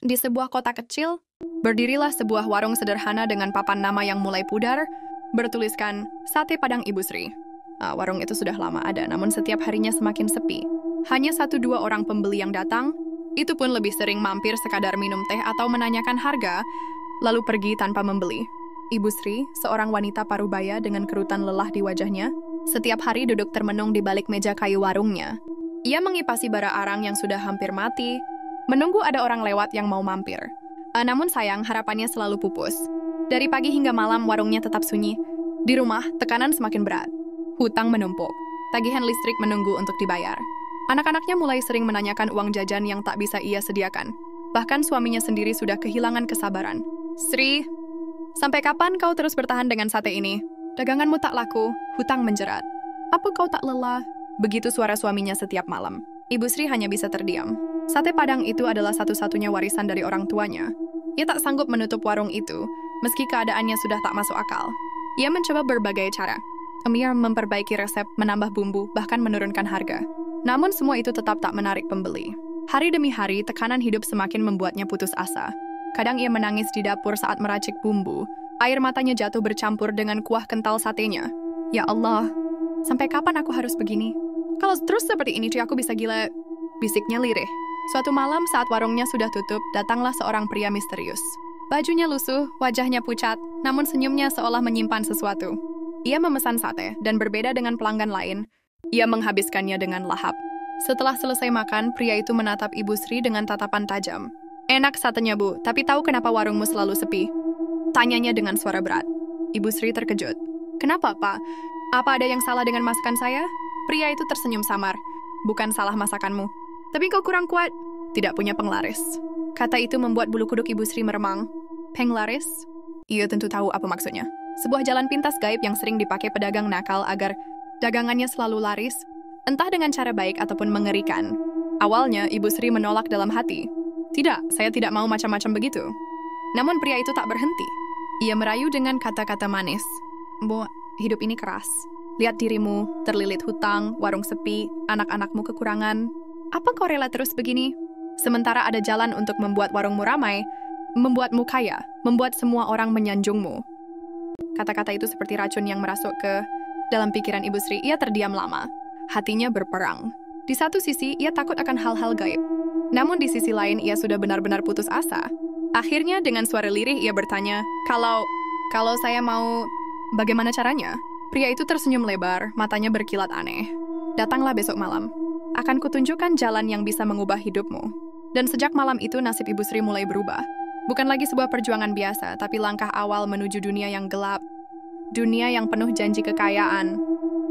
Di sebuah kota kecil, berdirilah sebuah warung sederhana dengan papan nama yang mulai pudar, bertuliskan Sate Padang Ibu Sri. Warung itu sudah lama ada, namun setiap harinya semakin sepi. Hanya 1-2 orang pembeli yang datang, itu pun lebih sering mampir sekadar minum teh atau menanyakan harga, lalu pergi tanpa membeli. Ibu Sri, seorang wanita parubaya dengan kerutan lelah di wajahnya, setiap hari duduk termenung di balik meja kayu warungnya. Ia mengipasi bara arang yang sudah hampir mati, menunggu ada orang lewat yang mau mampir. Namun sayang, harapannya selalu pupus. Dari pagi hingga malam, warungnya tetap sunyi. Di rumah, tekanan semakin berat. Hutang menumpuk. Tagihan listrik menunggu untuk dibayar. Anak-anaknya mulai sering menanyakan uang jajan yang tak bisa ia sediakan. Bahkan suaminya sendiri sudah kehilangan kesabaran. Sri, sampai kapan kau terus bertahan dengan sate ini? Daganganmu tak laku, hutang menjerat. Apa kau tak lelah? Begitu suara suaminya setiap malam. Ibu Sri hanya bisa terdiam. Sate Padang itu adalah satu-satunya warisan dari orang tuanya. Ia tak sanggup menutup warung itu, meski keadaannya sudah tak masuk akal. Ia mencoba berbagai cara. Ia memperbaiki resep, menambah bumbu, bahkan menurunkan harga. Namun semua itu tetap tak menarik pembeli. Hari demi hari, tekanan hidup semakin membuatnya putus asa. Kadang ia menangis di dapur saat meracik bumbu. Air matanya jatuh bercampur dengan kuah kental satenya. Ya Allah, sampai kapan aku harus begini? Kalau terus seperti ini, aku bisa gila, bisiknya lirih. Suatu malam saat warungnya sudah tutup, datanglah seorang pria misterius. Bajunya lusuh, wajahnya pucat, namun senyumnya seolah menyimpan sesuatu. Ia memesan sate, dan berbeda dengan pelanggan lain, ia menghabiskannya dengan lahap. Setelah selesai makan, pria itu menatap Ibu Sri dengan tatapan tajam. Enak satenya, Bu, tapi tahu kenapa warungmu selalu sepi? Tanyanya dengan suara berat. Ibu Sri terkejut. Kenapa, Pak? Apa ada yang salah dengan masakan saya? Pria itu tersenyum samar. Bukan salah masakanmu. Tapi kau kurang kuat. Tidak punya penglaris. Kata itu membuat bulu kuduk Ibu Sri meremang. Penglaris? Ia tentu tahu apa maksudnya. Sebuah jalan pintas gaib yang sering dipakai pedagang nakal agar dagangannya selalu laris, entah dengan cara baik ataupun mengerikan. Awalnya, Ibu Sri menolak dalam hati. Tidak, saya tidak mau macam-macam begitu. Namun pria itu tak berhenti. Ia merayu dengan kata-kata manis. Bu, hidup ini keras. Lihat dirimu, terlilit hutang, warung sepi, anak-anakmu kekurangan. Apa kau rela terus begini? Sementara ada jalan untuk membuat warungmu ramai, membuatmu kaya, membuat semua orang menyanjungmu. Kata-kata itu seperti racun yang merasuk ke dalam pikiran Ibu Sri. Ia terdiam lama. Hatinya berperang. Di satu sisi, ia takut akan hal-hal gaib. Namun di sisi lain, ia sudah benar-benar putus asa. Akhirnya dengan suara lirih, ia bertanya, Kalau saya mau, bagaimana caranya? Pria itu tersenyum lebar, matanya berkilat aneh. Datanglah besok malam. Akan kutunjukkan jalan yang bisa mengubah hidupmu. Dan sejak malam itu nasib Ibu Sri mulai berubah. Bukan lagi sebuah perjuangan biasa, tapi langkah awal menuju dunia yang gelap. Dunia yang penuh janji kekayaan,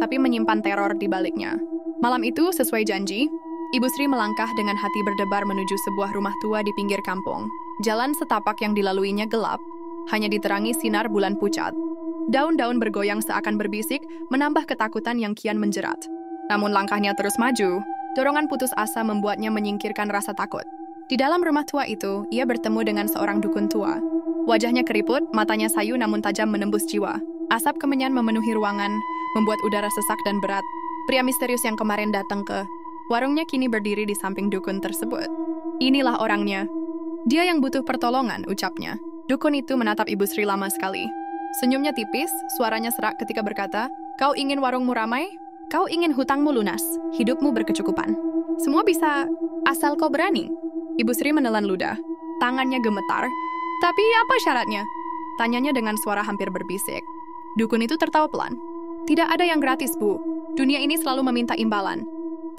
tapi menyimpan teror di baliknya. Malam itu, sesuai janji, Ibu Sri melangkah dengan hati berdebar menuju sebuah rumah tua di pinggir kampung. Jalan setapak yang dilaluinya gelap, hanya diterangi sinar bulan pucat. Daun-daun bergoyang seakan berbisik, menambah ketakutan yang kian menjerat. Namun langkahnya terus maju, dorongan putus asa membuatnya menyingkirkan rasa takut. Di dalam rumah tua itu, ia bertemu dengan seorang dukun tua. Wajahnya keriput, matanya sayu namun tajam menembus jiwa. Asap kemenyan memenuhi ruangan, membuat udara sesak dan berat. Pria misterius yang kemarin datang ke warungnya kini berdiri di samping dukun tersebut. Inilah orangnya. Dia yang butuh pertolongan, ucapnya. Dukun itu menatap Ibu Sri lama sekali. Senyumnya tipis, suaranya serak ketika berkata, Kau ingin warungmu ramai? Kau ingin hutangmu lunas, hidupmu berkecukupan. Semua bisa, asal kau berani. Ibu Sri menelan ludah. Tangannya gemetar. Tapi apa syaratnya? Tanyanya dengan suara hampir berbisik. Dukun itu tertawa pelan. Tidak ada yang gratis, Bu. Dunia ini selalu meminta imbalan.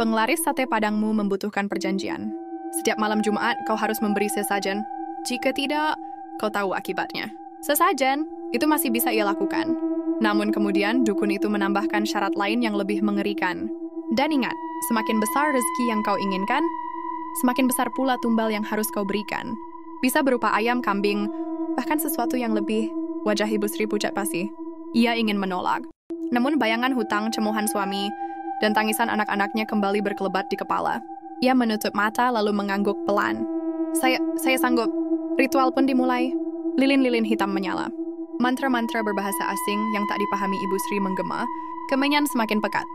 Penglaris sate padangmu membutuhkan perjanjian. Setiap malam Jumat, kau harus memberi sesajen. Jika tidak, kau tahu akibatnya. Sesajen, itu masih bisa ia lakukan. Namun kemudian, dukun itu menambahkan syarat lain yang lebih mengerikan. Dan ingat, semakin besar rezeki yang kau inginkan, semakin besar pula tumbal yang harus kau berikan. Bisa berupa ayam, kambing, bahkan sesuatu yang lebih. Wajah Ibu Sri pucat pasi. Ia ingin menolak. Namun bayangan hutang, cemohan suami, dan tangisan anak-anaknya kembali berkelebat di kepala. Ia menutup mata lalu mengangguk pelan. Saya sanggup. Ritual pun dimulai. Lilin-lilin hitam menyala. Mantra-mantra berbahasa asing yang tak dipahami Ibu Sri menggema, kemenyan semakin pekat.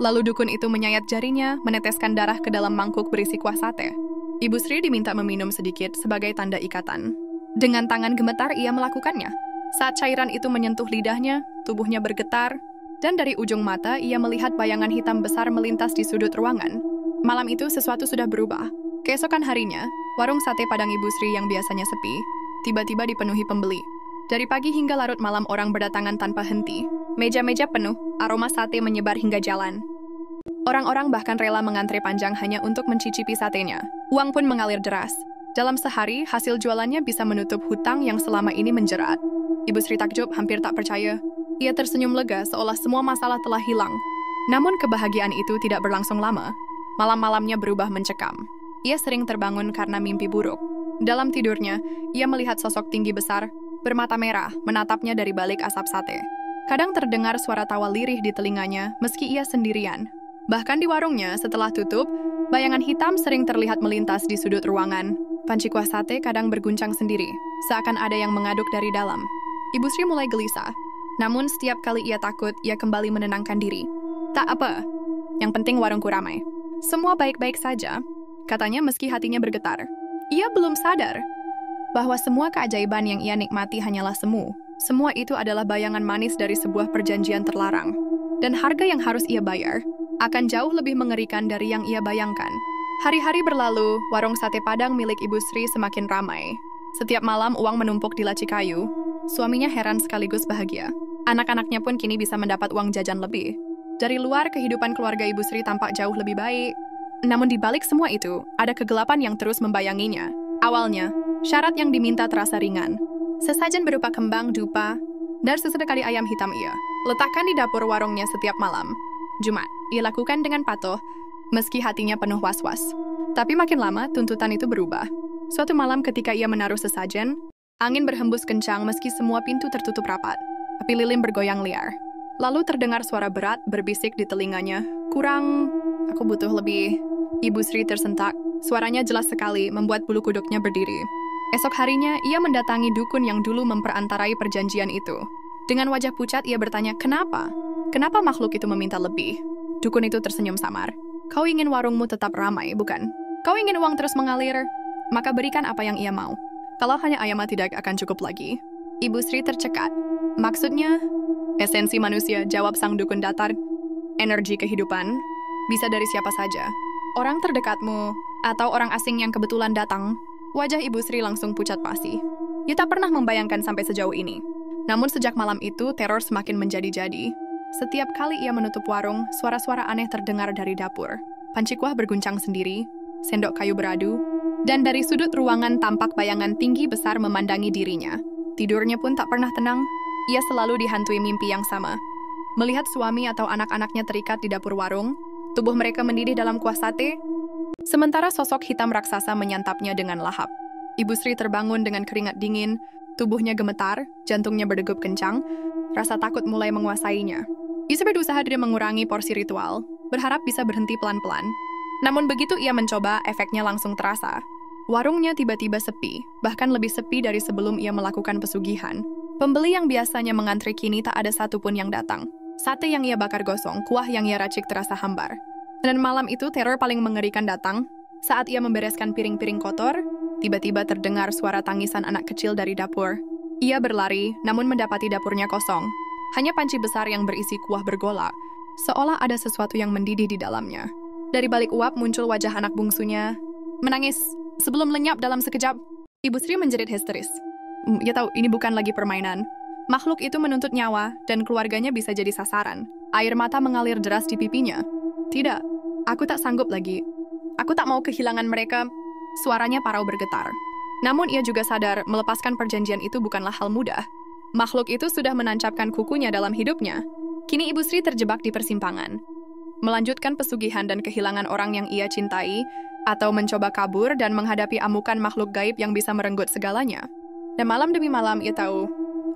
Lalu dukun itu menyayat jarinya, meneteskan darah ke dalam mangkuk berisi kuah sate. Ibu Sri diminta meminum sedikit sebagai tanda ikatan. Dengan tangan gemetar ia melakukannya. Saat cairan itu menyentuh lidahnya, tubuhnya bergetar, dan dari ujung mata ia melihat bayangan hitam besar melintas di sudut ruangan. Malam itu sesuatu sudah berubah. Keesokan harinya, warung sate Padang Ibu Sri yang biasanya sepi, tiba-tiba dipenuhi pembeli. Dari pagi hingga larut malam orang berdatangan tanpa henti. Meja-meja penuh, aroma sate menyebar hingga jalan. Orang-orang bahkan rela mengantre panjang hanya untuk mencicipi satenya. Uang pun mengalir deras. Dalam sehari, hasil jualannya bisa menutup hutang yang selama ini menjerat. Ibu Sri takjub, hampir tak percaya. Ia tersenyum lega seolah semua masalah telah hilang. Namun kebahagiaan itu tidak berlangsung lama. Malam-malamnya berubah mencekam. Ia sering terbangun karena mimpi buruk. Dalam tidurnya, ia melihat sosok tinggi besar, bermata merah, menatapnya dari balik asap sate. Kadang terdengar suara tawa lirih di telinganya, meski ia sendirian. Bahkan di warungnya, setelah tutup, bayangan hitam sering terlihat melintas di sudut ruangan. Panci kuah sate kadang berguncang sendiri, seakan ada yang mengaduk dari dalam. Ibu Sri mulai gelisah. Namun setiap kali ia takut, ia kembali menenangkan diri. Tak apa, yang penting warungku ramai. Semua baik-baik saja, katanya meski hatinya bergetar. Ia belum sadar bahwa semua keajaiban yang ia nikmati hanyalah semu. Semua itu adalah bayangan manis dari sebuah perjanjian terlarang. Dan harga yang harus ia bayar akan jauh lebih mengerikan dari yang ia bayangkan. Hari-hari berlalu, warung sate Padang milik Ibu Sri semakin ramai. Setiap malam uang menumpuk di laci kayu. Suaminya heran sekaligus bahagia. Anak-anaknya pun kini bisa mendapat uang jajan lebih. Dari luar, kehidupan keluarga Ibu Sri tampak jauh lebih baik. Namun di balik semua itu, ada kegelapan yang terus membayanginya. Awalnya, syarat yang diminta terasa ringan. Sesajen berupa kembang, dupa, dan sesedekali ayam hitam ia letakkan di dapur warungnya setiap malam. Jumat, ia lakukan dengan patuh, meski hatinya penuh was-was. Tapi makin lama, tuntutan itu berubah. Suatu malam ketika ia menaruh sesajen, angin berhembus kencang meski semua pintu tertutup rapat. Api lilin bergoyang liar. Lalu terdengar suara berat berbisik di telinganya. Kurang, aku butuh lebih. Ibu Sri tersentak. Suaranya jelas sekali, membuat bulu kuduknya berdiri. Esok harinya, ia mendatangi dukun yang dulu memperantarai perjanjian itu. Dengan wajah pucat, ia bertanya, kenapa? Kenapa makhluk itu meminta lebih? Dukun itu tersenyum samar. Kau ingin warungmu tetap ramai, bukan? Kau ingin uang terus mengalir? Maka berikan apa yang ia mau. Kalau hanya ayam tidak akan cukup lagi. Ibu Sri tercekat. Maksudnya, esensi manusia, jawab sang dukun datar. Energi kehidupan bisa dari siapa saja. Orang terdekatmu atau orang asing yang kebetulan datang. Wajah Ibu Sri langsung pucat pasi. Ia tak pernah membayangkan sampai sejauh ini. Namun sejak malam itu, teror semakin menjadi-jadi. Setiap kali ia menutup warung, suara-suara aneh terdengar dari dapur. Panci kuah berguncang sendiri, sendok kayu beradu, dan dari sudut ruangan tampak bayangan tinggi besar memandangi dirinya. Tidurnya pun tak pernah tenang. Ia selalu dihantui mimpi yang sama. Melihat suami atau anak-anaknya terikat di dapur warung, tubuh mereka mendidih dalam kuah sate, sementara sosok hitam raksasa menyantapnya dengan lahap. Ibu Sri terbangun dengan keringat dingin, tubuhnya gemetar, jantungnya berdegup kencang, rasa takut mulai menguasainya. Ia berusaha tidak mengurangi porsi ritual, berharap bisa berhenti pelan-pelan. Namun begitu ia mencoba, efeknya langsung terasa. Warungnya tiba-tiba sepi, bahkan lebih sepi dari sebelum ia melakukan pesugihan. Pembeli yang biasanya mengantri kini tak ada satupun yang datang. Sate yang ia bakar gosong, kuah yang ia racik terasa hambar. Dan malam itu teror paling mengerikan datang. Saat ia membereskan piring-piring kotor, tiba-tiba terdengar suara tangisan anak kecil dari dapur. Ia berlari, namun mendapati dapurnya kosong. Hanya panci besar yang berisi kuah bergolak, seolah ada sesuatu yang mendidih di dalamnya. Dari balik uap muncul wajah anak bungsunya, menangis. Sebelum lenyap dalam sekejap, Ibu Sri menjerit histeris. Ia tahu ini bukan lagi permainan. Makhluk itu menuntut nyawa, dan keluarganya bisa jadi sasaran. Air mata mengalir deras di pipinya. Tidak, aku tak sanggup lagi. Aku tak mau kehilangan mereka. Suaranya parau bergetar. Namun ia juga sadar melepaskan perjanjian itu bukanlah hal mudah. Makhluk itu sudah menancapkan kukunya dalam hidupnya. Kini Ibu Sri terjebak di persimpangan. Melanjutkan pesugihan dan kehilangan orang yang ia cintai, atau mencoba kabur dan menghadapi amukan makhluk gaib yang bisa merenggut segalanya. Dan malam demi malam ia tahu,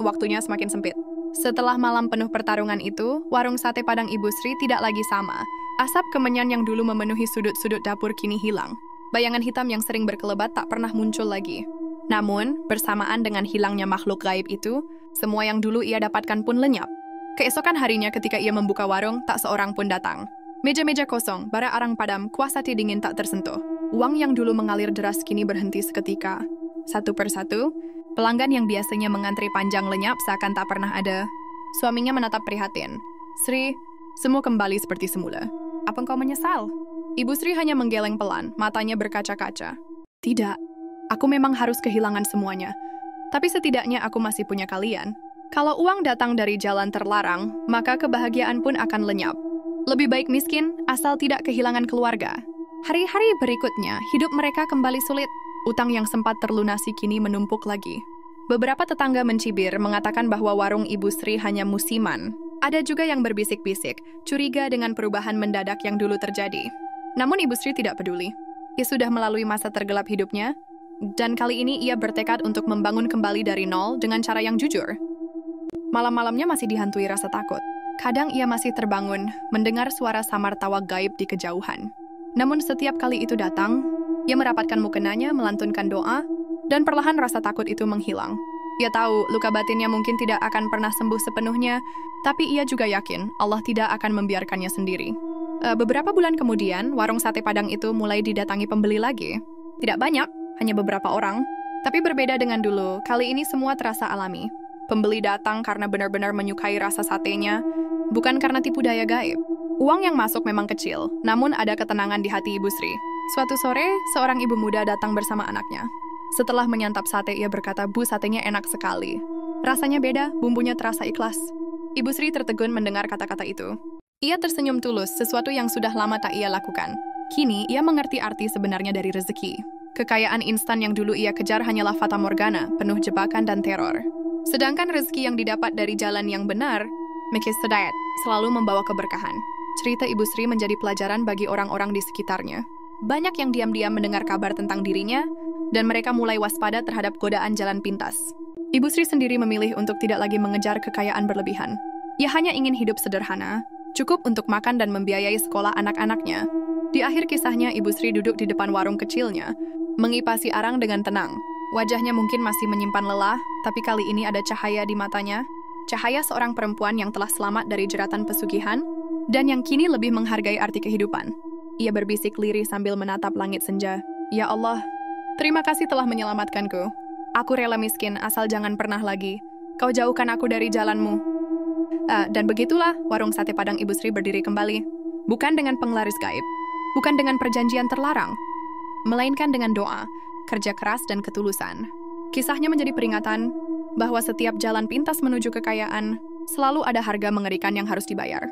waktunya semakin sempit. Setelah malam penuh pertarungan itu, warung sate Padang Ibu Sri tidak lagi sama. Asap kemenyan yang dulu memenuhi sudut-sudut dapur kini hilang. Bayangan hitam yang sering berkelebat tak pernah muncul lagi. Namun, bersamaan dengan hilangnya makhluk gaib itu, semua yang dulu ia dapatkan pun lenyap. Keesokan harinya ketika ia membuka warung, tak seorang pun datang. Meja-meja kosong, bara arang padam, kuah sate dingin tak tersentuh. Uang yang dulu mengalir deras kini berhenti seketika. Satu persatu, pelanggan yang biasanya mengantri panjang lenyap seakan tak pernah ada. Suaminya menatap prihatin. Sri, semua kembali seperti semula. Apa engkau menyesal? Ibu Sri hanya menggeleng pelan, matanya berkaca-kaca. Tidak, aku memang harus kehilangan semuanya. Tapi setidaknya aku masih punya kalian. Kalau uang datang dari jalan terlarang, maka kebahagiaan pun akan lenyap. Lebih baik miskin, asal tidak kehilangan keluarga. Hari-hari berikutnya, hidup mereka kembali sulit. Utang yang sempat terlunasi kini menumpuk lagi. Beberapa tetangga mencibir mengatakan bahwa warung Ibu Sri hanya musiman. Ada juga yang berbisik-bisik, curiga dengan perubahan mendadak yang dulu terjadi. Namun Ibu Sri tidak peduli. Ia sudah melalui masa tergelap hidupnya, dan kali ini ia bertekad untuk membangun kembali dari nol dengan cara yang jujur. Malam-malamnya masih dihantui rasa takut. Kadang ia masih terbangun, mendengar suara samar tawa gaib di kejauhan. Namun setiap kali itu datang, ia merapatkan mukenanya, melantunkan doa, dan perlahan rasa takut itu menghilang. Ia tahu luka batinnya mungkin tidak akan pernah sembuh sepenuhnya, tapi ia juga yakin Allah tidak akan membiarkannya sendiri. Beberapa bulan kemudian, warung sate Padang itu mulai didatangi pembeli lagi. Tidak banyak, hanya beberapa orang. Tapi berbeda dengan dulu, kali ini semua terasa alami. Pembeli datang karena benar-benar menyukai rasa satenya, bukan karena tipu daya gaib. Uang yang masuk memang kecil, namun ada ketenangan di hati Ibu Sri. Suatu sore, seorang ibu muda datang bersama anaknya. Setelah menyantap sate, ia berkata, "Bu, satenya enak sekali. Rasanya beda, bumbunya terasa ikhlas." Ibu Sri tertegun mendengar kata-kata itu. Ia tersenyum tulus, sesuatu yang sudah lama tak ia lakukan. Kini, ia mengerti arti sebenarnya dari rezeki. Kekayaan instan yang dulu ia kejar hanyalah fata morgana, penuh jebakan dan teror. Sedangkan rezeki yang didapat dari jalan yang benar, Melkisedek, selalu membawa keberkahan. Cerita Ibu Sri menjadi pelajaran bagi orang-orang di sekitarnya. Banyak yang diam-diam mendengar kabar tentang dirinya, dan mereka mulai waspada terhadap godaan jalan pintas. Ibu Sri sendiri memilih untuk tidak lagi mengejar kekayaan berlebihan. Ia hanya ingin hidup sederhana, cukup untuk makan dan membiayai sekolah anak-anaknya. Di akhir kisahnya, Ibu Sri duduk di depan warung kecilnya, mengipasi arang dengan tenang. Wajahnya mungkin masih menyimpan lelah, tapi kali ini ada cahaya di matanya. Cahaya seorang perempuan yang telah selamat dari jeratan pesugihan, dan yang kini lebih menghargai arti kehidupan. Ia berbisik lirih sambil menatap langit senja. "Ya Allah, terima kasih telah menyelamatkanku. Aku rela miskin asal jangan pernah lagi Kau jauhkan aku dari jalanmu." Dan begitulah warung sate Padang Ibu Sri berdiri kembali. Bukan dengan penglaris gaib, bukan dengan perjanjian terlarang, melainkan dengan doa, kerja keras, dan ketulusan. Kisahnya menjadi peringatan bahwa setiap jalan pintas menuju kekayaan selalu ada harga mengerikan yang harus dibayar.